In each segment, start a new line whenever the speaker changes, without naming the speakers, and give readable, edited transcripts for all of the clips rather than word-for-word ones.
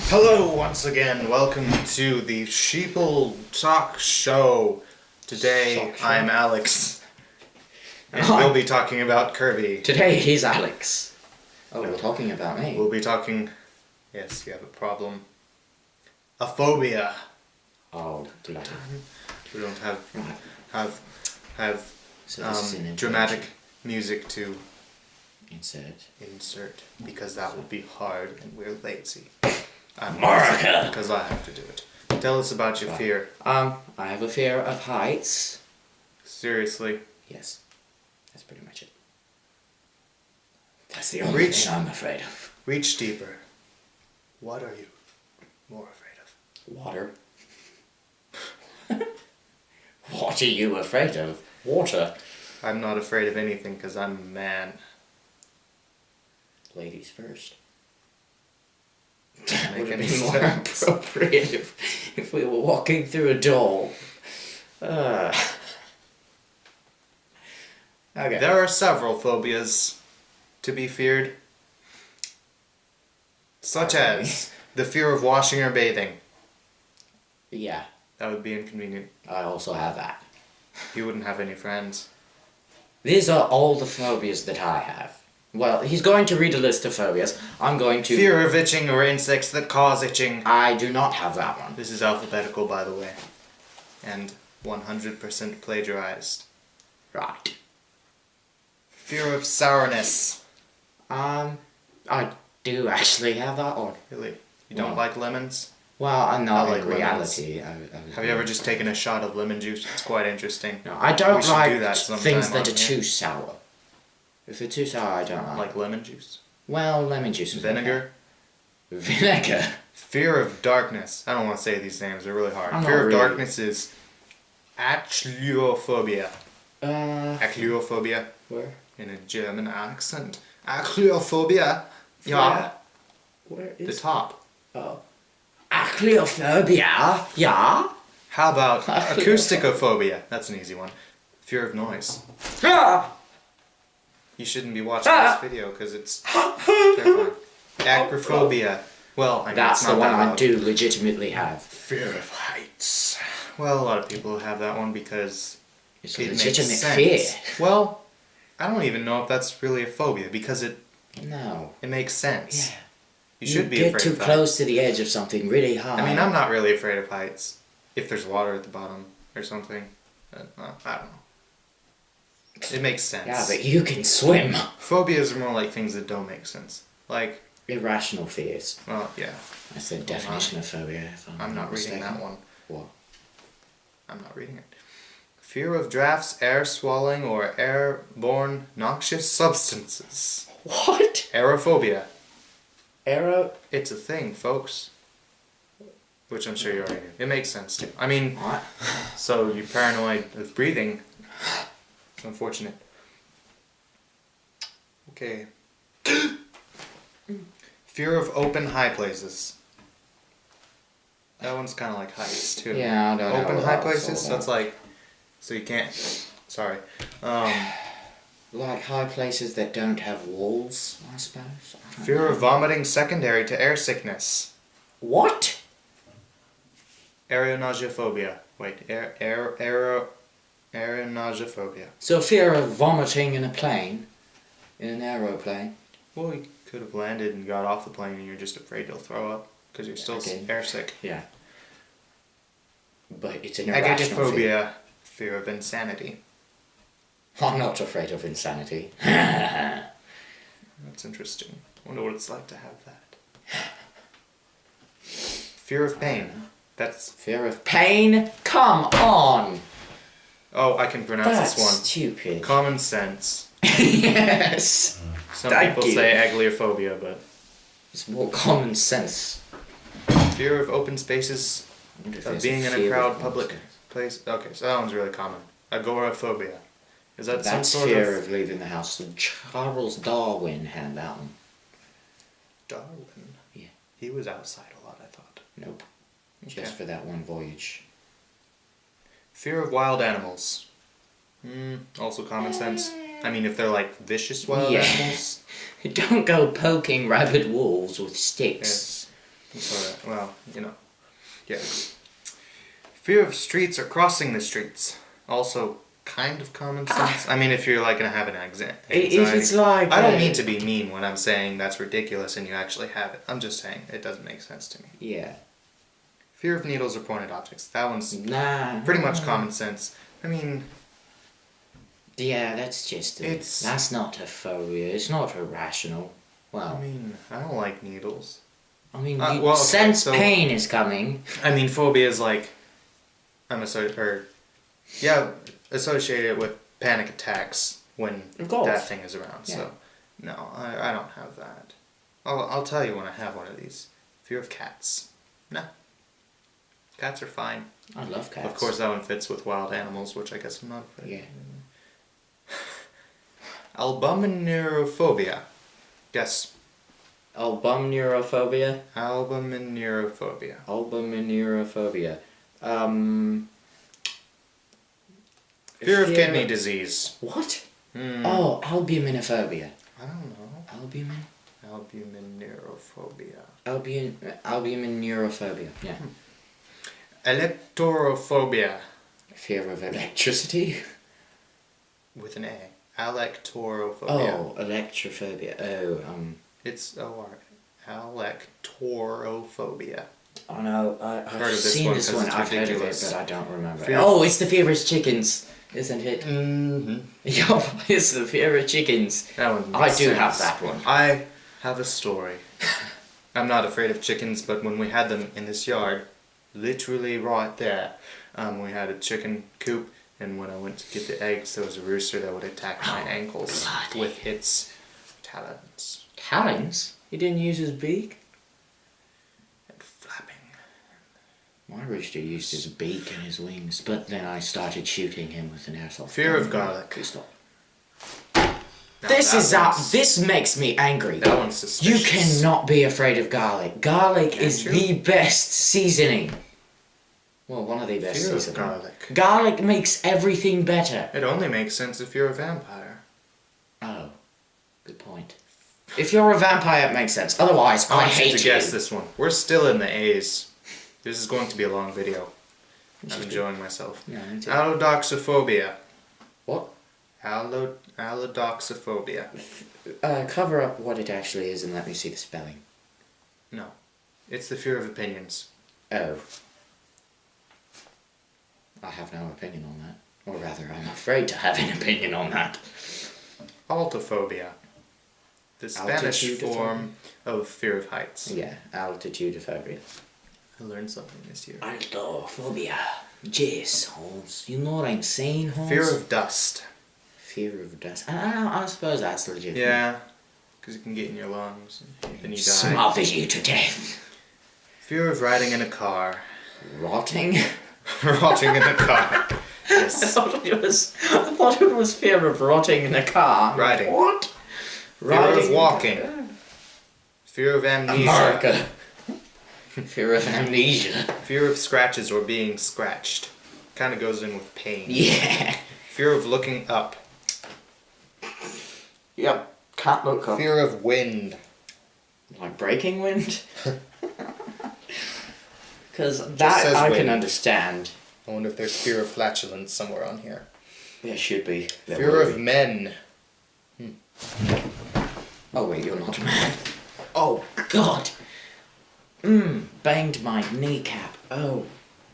Hello once again, welcome to the Sheeple Talk Show. Today I'm Alex, and we'll be talking about Kirby.
Today he's Alex. Oh, we're talking about me.
We'll be talking, yes, you have a problem. A phobia.
Oh, bloody.
We don't have
So this is an
dramatic music to
insert.
because that would be hard and we're lazy. I'm
America!
lazy because I have to do it. Tell us about your fear.
I have a fear of heights.
Seriously.
Yes. That's pretty much it. That's the only thing I'm afraid of.
Reach deeper. What are you more afraid of?
Water. What are you afraid of? Water.
I'm not afraid of anything because I'm a man.
Ladies first.
Doesn't make
Would have
any
been more
sense.
appropriate if we were walking through a door. Okay.
There are several phobias to be feared, such as the fear of washing or bathing.
Yeah,
That would be inconvenient.
I also have that.
You wouldn't have any friends.
These are all the phobias that I have. Well, he's going to read a list of phobias. I'm going to...
Fear of itching or insects that cause itching.
I do not have that one.
This is alphabetical, by the way, and 100% plagiarized.
Right.
Fear of sourness.
I do actually have that one.
Really? You don't
Well,
like lemons?
Well, I'm not
I like
in reality.
Have you ever just taken a shot of lemon juice? It's quite interesting.
No, I
We
don't
should
like
do that sometime
things that
on
are
here.
too sour. If they're too sour, I don't like.
Like lemon juice?
Well, lemon juice is
Vinegar?
okay. Vinegar.
Fear of darkness. I don't want to say these names, they're really hard.
I'm
Fear
not
of
really-
darkness is achlyophobia. Achlyophobia
Where?
in a German accent. Achlyophobia. Yeah.
Where
The
is?
top.
Oh. Achlyophobia. Yeah.
How about acousticophobia? That's an easy one. Fear of noise.
Ah!
You shouldn't be watching this video because it's terrifying. Acrophobia. Well, I mean,
That's
it's
the
not
one
that
I
loud.
do legitimately have.
Fear of heights. Well, a lot of people have that one because
It's a
it makes
legitimate
sense.
fear.
Well, I don't even know if that's really a phobia because it
No.
makes sense.
Yeah.
You should be
get
afraid
too
of heights.
close to the edge of something really high.
I mean, I'm not really afraid of heights. If there's water at the bottom or something, I don't know. It makes sense.
Yeah, but you can swim.
Phobias are more like things that don't make sense. Like,
Irrational fears.
well, yeah.
That's the definition of phobia. If
I'm not reading
mistaken.
that one.
What?
I'm not reading it. Fear of drafts, air swallowing, or airborne noxious substances.
What?
Aerophobia.
Arrow?
It's a thing, folks. Which I'm sure you already knew. It makes sense too. I mean,
What?
so you're paranoid of breathing. It's unfortunate. Okay. Fear of open high places. That one's kind of like heights too.
Yeah, I don't know.
Open
what
high
else
places.
all
That's like, so you can't. Sorry.
Like high places that don't have walls, I suppose. I don't
Fear
know.
of vomiting secondary to air sickness.
What?
Aeronauseophobia. Wait, aeronauseophobia.
So fear of vomiting in a plane, in an aeroplane.
Well, you could have landed and got off the plane and you're just afraid you'll throw up because you're still
Okay.
airsick.
Yeah. But it's an irrational fear.
Agatophobia. Fear of insanity.
I'm not afraid of insanity.
That's interesting. I wonder what it's like to have that. Fear of pain. That's...
Fear of pain? Come on!
Oh, I can pronounce
That's
this one.
stupid.
Common sense.
Yes!
Some
Thank
people
you.
say agliophobia, but...
It's more common sense.
Fear of open spaces.
I wonder if
Of
there's
being in a
fear
crowd
of
public
common
place. Okay, so that one's really common. Agoraphobia. Is that
sense. That's
some sort
fear
of...
of leaving the house. Charles Darwin had that one.
Darwin?
Yeah.
He was outside a lot, I thought.
Nope.
Okay.
Just for that one voyage.
Fear of wild animals. Also common sense. I mean, if they're like vicious wild
Yeah.
animals.
Don't go poking rabid wolves with sticks.
Yes. Sort of. Well, you know. Yeah. Fear of streets or crossing the streets. Also, kind of common sense. I mean, if you're like gonna have an anxiety.
If it's like...
I don't mean to be mean when I'm saying that's ridiculous and you actually have it. I'm just saying it doesn't make sense to me.
Yeah.
Fear of needles or pointed objects. That one's
Nah.
pretty much common sense. I mean...
Yeah, that's just... That's not a phobia. It's not irrational. Well...
I mean, I don't like needles.
I mean,
well,
you
okay,
sense
so-
pain is coming.
I mean, phobia is like... associated with panic attacks when
Of course.
that thing is around.
Yeah.
So, no, I don't have that. I'll tell you when I have one of these. Fear of cats. No. Cats are fine.
I love cats.
Of course, that one fits with wild animals, which I guess I'm not afraid
Yeah.
of. Albuminurophobia. Guess.
Albuminurophobia?
Albuminurophobia.
Albuminurophobia.
Fear of kidney disease.
What?
Hmm.
Oh, albuminophobia.
I don't know.
Albumin?
Albuminurophobia.
Albuminurophobia. Yeah.
Electorophobia.
Fear of electricity?
With an A. Electorophobia.
Oh, electrophobia. Oh,
It's O-R. Electorophobia.
Oh no,
Heard
I've
of this
seen
one
this
'cause
one.
it's
I've heard of it,
ridiculous.
but I don't remember.
Fear-
Oh, it's the fear of chickens, isn't it?
Mm-hmm.
Yup, it's the fear of chickens.
That one
I
makes
do have
sense.
that one.
I have a story. I'm not afraid of chickens, but when we had them in this yard, literally right there, we had a chicken coop, and when I went to get the eggs, there was a rooster that would attack my ankles
bloody.
with its talons
Talons? He didn't use his beak?
and flapping.
My rooster used his beak and his wings, but then I started shooting him with an airsoft
Fear
gun.
of garlic.
Please stop.
Now,
This
that
is
one's-
this makes me angry.
That one's
You
suspicious.
cannot be afraid of garlic. Garlic is
you?
the best seasoning. Well, one of the best
Fear of
seasonings.
garlic.
Garlic makes everything better.
It only makes sense if you're a vampire.
Oh, good point. If you're a vampire, it makes sense. Otherwise, I
want
hate
you to guess this one. We're still in the A's. This is going to be a long video. I'm enjoying myself.
Yeah, me too.
Allodoxophobia.
What?
Allodoxophobia.
Cover up what it actually is and let me see the spelling.
No. It's the fear of opinions.
Oh. I have no opinion on that. Or rather, I'm afraid to have an opinion on that.
Altophobia. The Spanish
Altitude
form of fear of heights.
Yeah, altitudophobia.
I learned something this year.
Altophobia. Yes, Holmes. You know what I'm saying, Holmes?
Fear of dust.
Fear of dust. I suppose that's legit.
Yeah. Because it can get in your lungs and then you die.
Smother you to death.
Fear of riding in a car.
Rotting?
Rotting in a car.
I
Yes.
thought it was fear of rotting in a car.
Riding.
What?
Fear
Riding
of
in a
walking.
car.
Fear of amnesia.
America. Fear of amnesia.
Fear of scratches or being scratched. Kind of goes in with pain.
Yeah.
Fear of looking up.
Yep. Can't look up.
Fear of wind.
Like breaking wind? Because
says
that I can
wind.
understand.
I wonder if there's fear of flatulence somewhere on here.
There should be. There
Fear
will
of
be.
men.
Oh wait, you're not a man. Oh God. Banged my kneecap. Oh,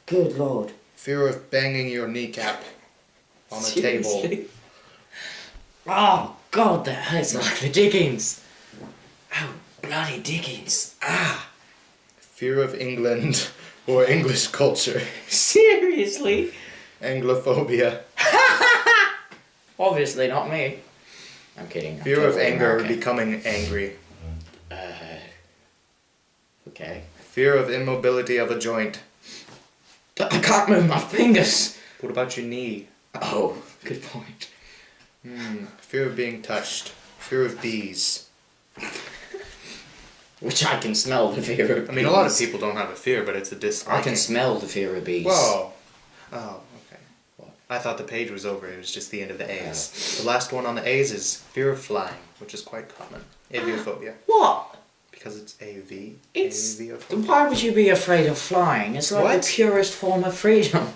good lord.
Fear of banging your kneecap on a table.
Seriously? Oh God, that hurts like the dickens. Oh, bloody dickens. Ah.
Fear of England or English culture.
Seriously?
Anglophobia.
Obviously not me. I'm kidding. I'm
Fear of
totally
anger or
American.
becoming angry.
Okay.
Fear of immobility of a joint.
But I can't move my fingers.
What about your knee?
Oh, good point.
Fear of being touched. Fear of bees.
Which I can smell the fear of bees.
I mean, a lot of people don't have a fear, but it's a dislike.
I can smell the fear of bees.
Whoa. Oh, okay. I thought the page was over. It was just the end of the A's. The last one on the A's is fear of flying, which is quite common. Aviophobia.
What?
Because it's A-V.
It
Aviophobia.
Why would you be afraid of flying? It's like
What?
the purest form of freedom.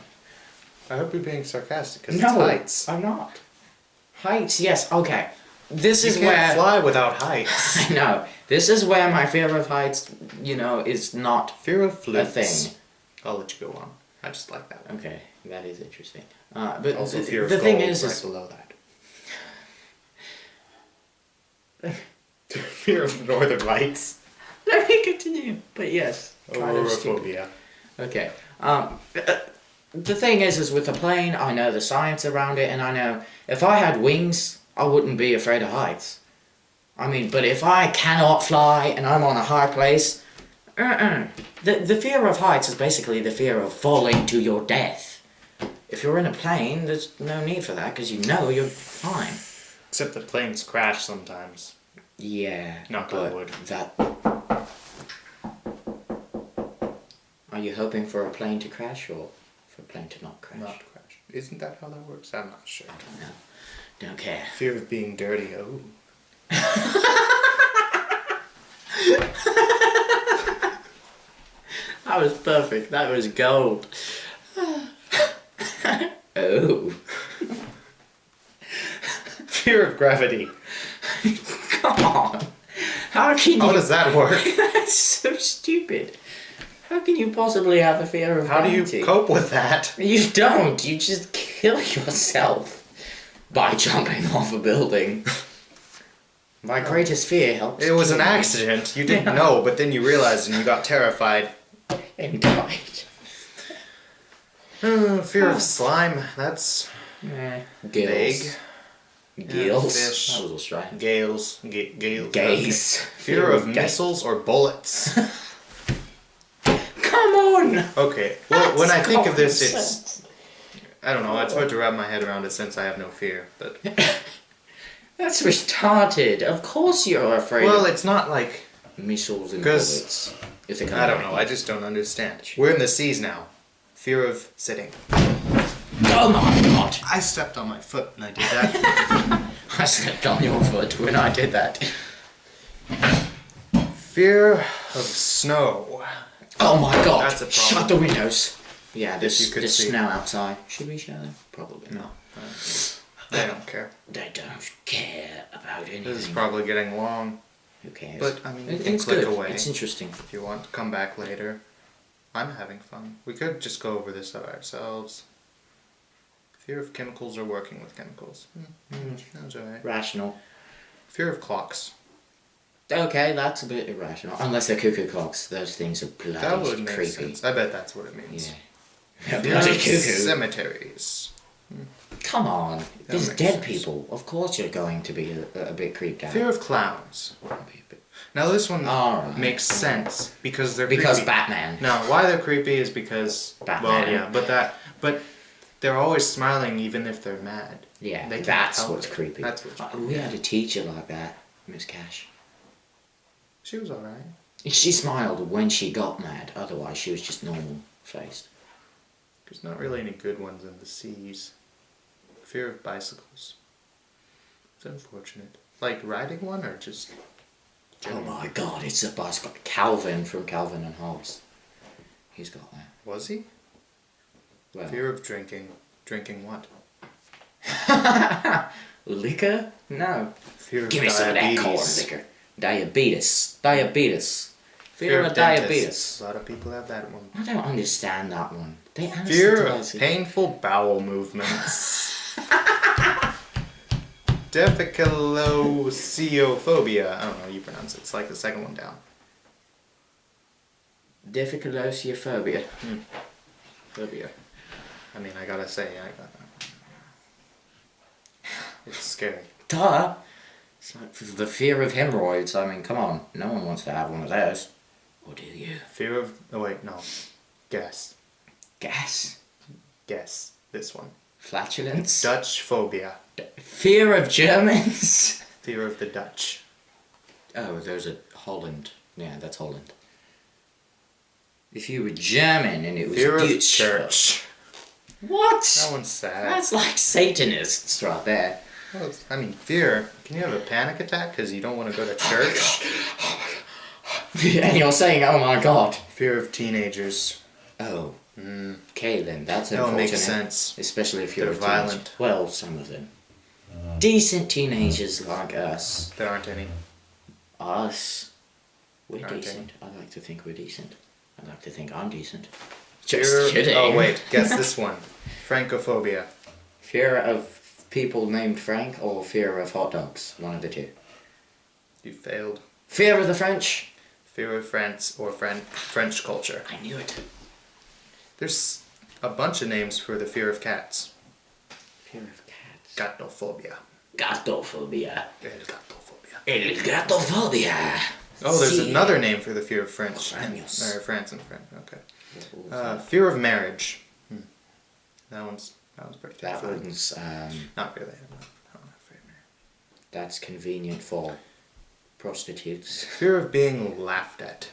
I hope you're being sarcastic, because
No,
it's heights.
I'm not. Heights, yes, okay. This
You
is
can't
where...
fly without heights.
I know. This is where my fear of heights, is not
Fear of
a
flutes.
thing.
I'll let you go on. I just like that.
Okay, that is interesting. But
Also, fear of
the
gold
thing is
right below that. Fear of northern lights.
Let me continue. But yes, kind of stupid.
Auroraphobia.
Okay. The thing is with a plane, I know the science around it, and I know if I had wings, I wouldn't be afraid of heights. I mean, but if I cannot fly and I'm on a high place, The fear of heights is basically the fear of falling to your death. If you're in a plane, there's no need for that because you know you're fine.
Except the planes crash sometimes.
Yeah.
Knock on
but
wood.
That. Are you hoping for a plane to crash or for a plane to not crash?
Not crash. Isn't that how that works? I'm not sure.
I don't know. Don't care.
Fear of being dirty. Oh.
That was perfect. That was gold. Oh.
Fear of gravity.
Come on. How can you...
How does that work?
That's so stupid. How can you possibly have a fear of
How do
gravity?
you cope with that?
You don't. You just kill yourself by jumping off a building. My greatest fear helps.
It was an
kill me.
accident. You didn't
Yeah.
know, but then you realized and you got terrified.
And died.
Fear of slime. That's
Gills.
vague.
Gills.
Fish.
That was Australian.
Gales. Gales.
Gaze.
Fear of
gaze.
missiles or bullets.
Come on!
Okay. Well, when I think of this,
Common
it's...
sense.
I don't know. It's hard to wrap my head around it since I have no fear. But
That's retarded. Of course you're afraid
well,
of
it's not like...
missiles and
'cause-
bullets. If they come
I don't
at
know.
you.
I just don't understand. We're in the seas now. Fear of sitting.
Oh my god!
I stepped on my foot when I did that.
I stepped on your foot when I did that.
Fear of snow.
Oh my god!
That's a problem.
Shut the windows. Yeah,
you
there's
could see.
snow outside. Should we shut them? Probably
No.
not.
They don't care.
They don't care about anything.
This is probably getting long.
Who cares?
But, I mean, you can
it's
click
good.
away.
It's interesting.
If you want to come back later. I'm having fun. We could just go over this ourselves. Fear of chemicals or working with chemicals. That's alright.
Rational.
Fear of clocks.
Okay, that's a bit irrational. Unless they're cuckoo clocks. Those things are bloody
That would make
creepy.
sense. I bet that's what it means.
Yeah.
Fear
Bloody
of
cuckoo.
cemeteries.
Come on. There's
makes
dead
sense.
people. Of course you're going to be a bit creeped out.
Fear of clowns.
Be a bit-
Now this one
Alright.
makes sense because they're
Because
creepy.
Batman.
No, why they're creepy is because
Batman.
well, yeah, but they're always smiling even if they're mad.
Yeah,
They can't
that's
help
what's
it.
creepy.
That's what's creepy.
We had a teacher like that, Miss Cash.
She was alright.
She smiled when she got mad, otherwise she was just normal faced.
There's not really any good ones in the seas. Fear of bicycles. It's unfortunate. Like riding one or just...
Oh my god, it's a bicycle. Calvin from Calvin and Hobbes. He's got that.
Was he?
Well,
Fear of drinking. Drinking what?
liquor? No.
Fear of
Give me some of that corn
diabetes.
liquor. Diabetes. Diabetes.
Fear
of
dentists.
diabetes.
A lot of people have that one.
I don't understand that one. They
Fear of
anesthetize it.
painful bowel movements. Difficulosiophobia. I don't know how you pronounce it. It's like the second one down.
Difficulosiophobia.
Phobia. I mean, I gotta say, it's scary.
Duh. It's like the fear of hemorrhoids. I mean, come on. No one wants to have one of those. Or do you?
Fear of... Oh wait, no. Guess.
Gas?
Guess. This one.
Flatulence?
Dutch phobia.
Fear of Germans?
Fear of the Dutch.
Oh, there's a Holland. Yeah, that's Holland. If you were German and it was
Fear of
Dutch.
church.
What?
That one's sad.
That's like Satanists right there.
Well, I mean, fear. Can you have a panic attack because you don't want to go to church?
And you're saying, oh my god.
Fear of teenagers.
Oh.
Mm.
Okay then, that's
That would
unfortunate.
make sense.
Especially if you're
They're
a teenager.
violent.
Well, some of them. Decent teenagers like us.
There aren't any.
Us. We're
Okay.
decent. I like to think we're decent. I like to think I'm decent.
Fear,
Just kidding.
oh wait, guess this one. Francophobia.
Fear of people named Frank or fear of hot dogs? One of the two.
You failed.
Fear of the French?
Fear of France or French culture.
I knew it.
There's a bunch of names for the fear of cats.
Fear of cats.
Gatophobia.
Gatophobia.
El gatophobia.
El gatophobia.
Oh, there's
See.
another name for the fear of French.
Cranos.
Or France and French. Okay.
What was that?
Fear of marriage. That one's pretty
That
terrifying.
one's,
Not really. I'm not afraid of marriage.
that's convenient for prostitutes.
Fear of being laughed at.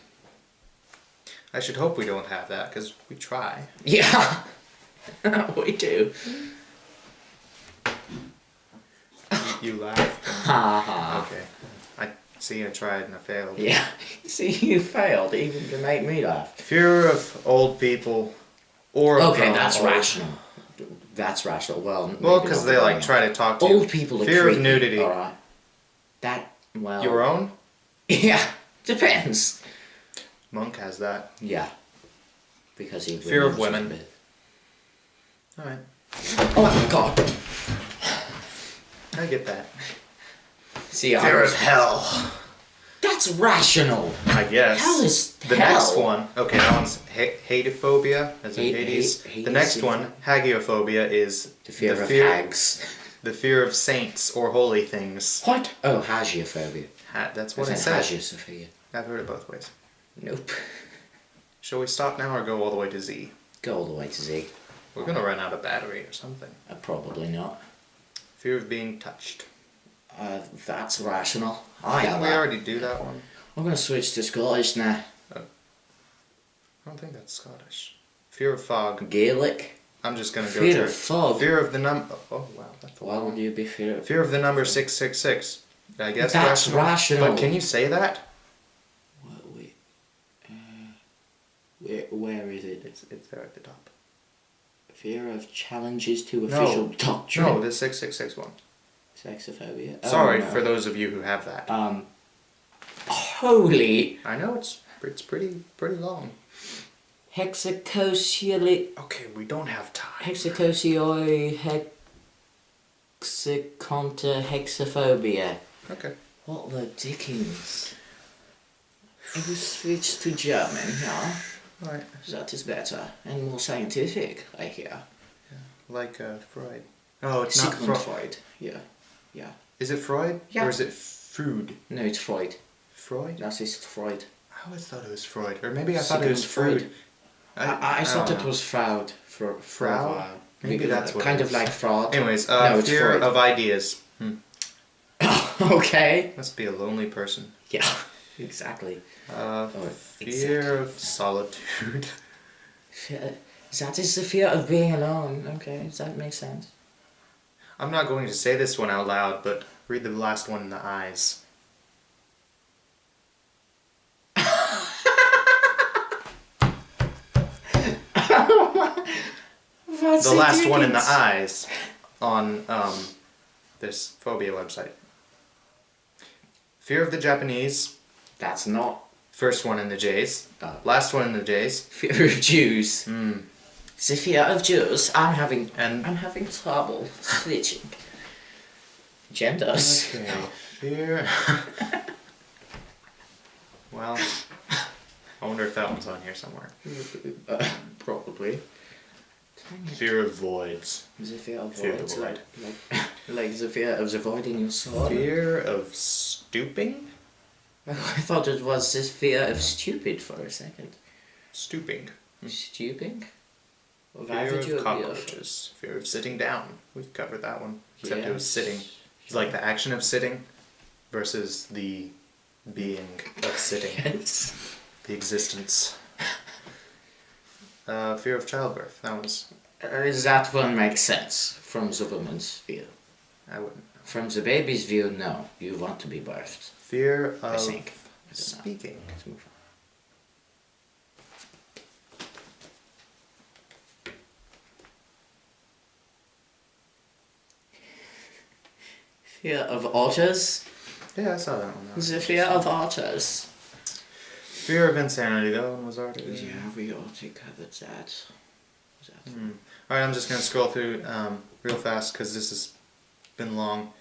I should hope we don't have that, because we try.
Yeah, we do.
You laugh.
Ha ha.
Okay. I see. I tried and I failed.
Yeah, see, you failed even to make me laugh.
Fear of old people, or
Okay, that's
old.
rational. That's rational. Well,
Well,
maybe
because
not
they
very
like
much.
try to talk to you.
Old people are
Fear
creepy.
of nudity.
All right. That well.
Your own?
Yeah, depends.
Monk has that.
Yeah, because he.
Fear of
remembers
women.
a bit.
All right.
Oh my god.
I get that.
See,
Fear of hell.
That's rational.
I guess.
Hell is
the
hell.
next one. Okay, that one's hateophobia, as in Hades. The next one, hagiophobia, is
The fear of hags.
The fear of saints or holy things.
What? Oh, hagiophobia.
That's what I
As in
said.
Hagiosophia.
I've heard it both ways.
Nope.
Shall we stop now or go all the way to Z?
Go all the way to Z.
We're gonna run out of battery or something.
Probably not.
Fear of being touched.
That's rational.
Didn't we already do that one?
I'm gonna switch to Scottish now.
I don't think that's Scottish. Fear of fog.
Gaelic.
I'm just gonna go
Fear
to
of fog.
Fear of the number. Oh wow, that's a
Why
lot.
would you be fear of?
Fear of the number 666. I guess
That's rational.
But can you say that?
Wait. Where is it?
It's there at the top.
Fear of challenges to
No.
official doctrine.
No, the 666 one.
Sexophobia.
Sorry
no.
for those of you who have that.
Holy
I know it's pretty long.
hexacosially
Okay, we don't have time.
hexacosioi hexaconta hexaphobia.
Okay.
What the dickens? If we switch to German, yeah,
Right.
that is better and more scientific, I hear.
Like Freud. Oh, it's
Sigmund
not Freud.
Freud. Yeah.
Is it Freud?
Yeah.
Or is it Freud?
No, it's Freud.
Freud?
That is Freud.
I always thought it was Freud. Or maybe I thought it was
Sigmund
Freud.
I thought
don't
it
know.
was Fraud for a
Fraud?
while.
Maybe that's what
kind
it
of
is.
like fraud.
Anyways,
No, it's
fear
Freud.
of ideas.
Okay.
Must be a lonely person.
Yeah. Exactly.
Fear of solitude.
That is the fear of being alone. Okay, does that make sense?
I'm not going to say this one out loud, but read the last one in the eyes.
What's
The
it
last one in the
dickens?
eyes on this phobia website. Fear of the Japanese.
That's not
First one in the J's.
Oh.
Last one in the J's.
fear of Jews.
Hmm.
The fear of Jews. I'm having
And
trouble switching genders.
okay, fear. Well, I wonder if that one's on here somewhere.
Probably.
Fear of voids.
The fear of
Fear of
voids,
the void.
like the fear of the void in your soul.
Fear of stooping.
I thought it was this fear of stupid for a second.
Stooping.
Stupid? Why
Fear
did you
of
appear?
cockroaches. Fear of sitting down. We've covered that one. Except it was
Yes.
sitting. It's like the action of sitting versus the being of sitting.
Yes.
The existence. Fear of childbirth. That was.
That one makes sense from the woman's view.
I wouldn't.
From the baby's view, no. You want to be birthed.
Fear
I
of
think. I don't know.
speaking.
Let's move on. Fear of otters.
Yeah, I saw that one.
There's a fear of otters.
Fear of insanity, that one was already.
Yeah, we already covered that.
Alright, I'm just gonna scroll through real fast because this has been long.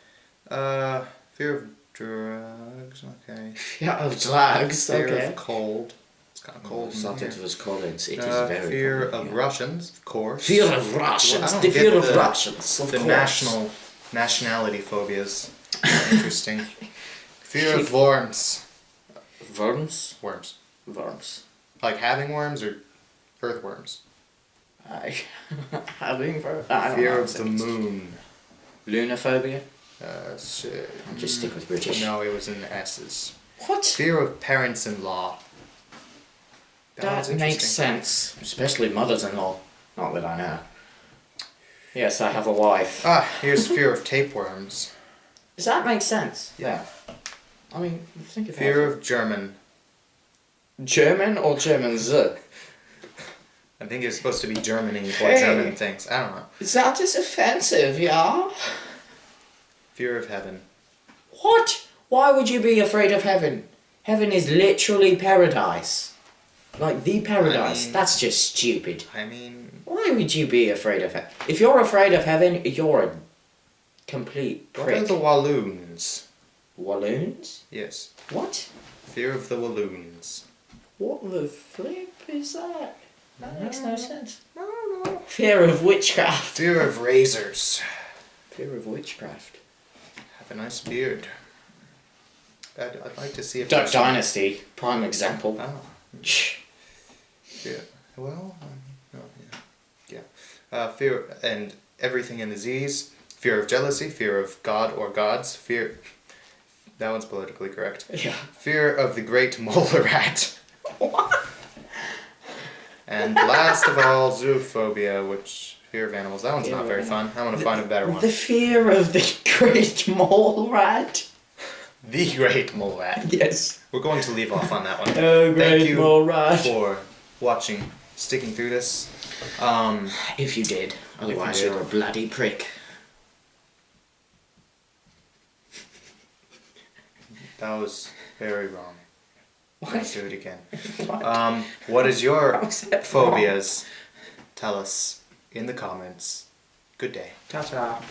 Fear of drugs, okay.
Fear of drugs,
Fear
okay.
of cold. It's kind of cold.
I thought it was Collins. It is very
fear
cold,
of
yeah.
Russians, of course.
Fear of Russians.
Well, I don't
the
get
fear of Russians, of
the
course.
nationality phobias. Interesting. Fear of worms.
Worms?
Worms.
Worms.
Like having worms or earthworms?
Having I don't
Fear
know,
of the moon.
Lunophobia?
Shit.
Just stick with British.
No, it was in the S's.
What?
Fear of parents-in-law.
That makes sense. Especially mothers-in-law. Not that I know. Yes, I have a wife.
Here's fear of tapeworms.
Does that make sense?
Yeah.
I mean, think about
Fear
it.
of German.
German or Germans?
I think it's supposed to be Germany or
Hey.
German things. I don't know.
That is offensive, yeah?
Fear of heaven.
What? Why would you be afraid of heaven? Heaven is literally paradise. Like the paradise.
I mean-
That's just stupid.
I mean,
Why would you be afraid of heaven? If you're afraid of heaven, you're a complete
what are
prick.
the Walloons?
Walloons?
Yes.
What?
Fear of the Walloons.
What the flip is that? That makes no sense. Fear of witchcraft.
Fear of razors.
Fear of witchcraft.
Have a nice beard. I'd like to see if
Duck
there's some-
Dynasty, prime example.
Oh. Yeah. Well, oh, yeah. Fear and everything in the Z's. Fear of jealousy. Fear of God or gods. Fear. That one's politically correct.
Yeah.
Fear of the great mole rat. And last of all, zoophobia, which fear of animals. That one's not very fun. I'm gonna find a better one.
The fear of the great mole rat.
The great mole rat.
Yes.
We're going to leave off on that one.
Oh,
Thank
great
you
mole rat.
for watching, sticking through this.
If you did. Otherwise,
did.
you're a bloody prick.
That was very wrong. Let's do it again.
What?
What is your
How is that
phobias? Tell us in the comments. Good day.
Ta-ta.